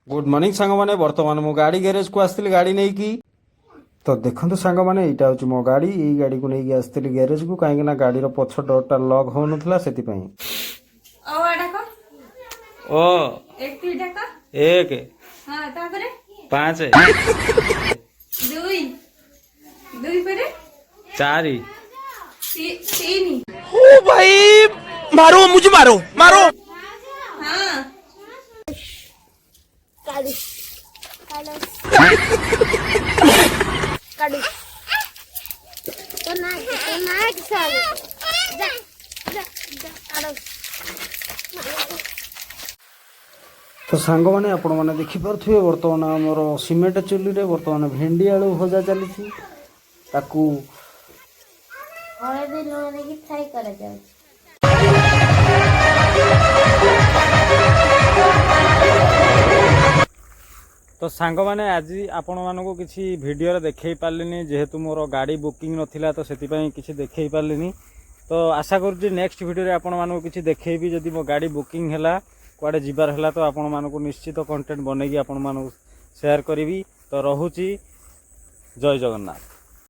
Good morning सांग मैंने बर्तमान मो गाड़ी गैरेज को आसती गाड़ी नहीं की तो देखो सांग मैंने यहाँ हूँ मो गाड़ी यही गाड़ी को लेकिन आसती गैरेज को कहीं गाड़ी पछ डोरटा लॉक हो नाला से ओ एक पाँच चार ओ भाई मारो मुझे मारो मारो काढू तो नाही चालू जा जा जा काढू तो सांग मैंने आपण मैंने देखिपे बर्तमान आमर सीमेंट चुली रे बर्तमान भेंडी आलू भजा चली हळदी लूण ଦେଇକି फ्राई କରାଯାଉଛି। तो सांग मैंने आज आपण मानक किसी वीडियो देखे पार्लिनी जेहेतु मोर गाड़ी बुकिंग नथिला तो सेतिपई किसी देखे पार्लिनी तो आशा करूँ नेक्स्ट वीडियो रे आपण मानक किसी देखेबी जदि मो गाड़ी बुकिंग हैला कुआडे जिबार हैला तो आपण मानक निश्चित कंटेंट बनेगी आपण मानक शेयर करी तो रहुची जय जगन्नाथ।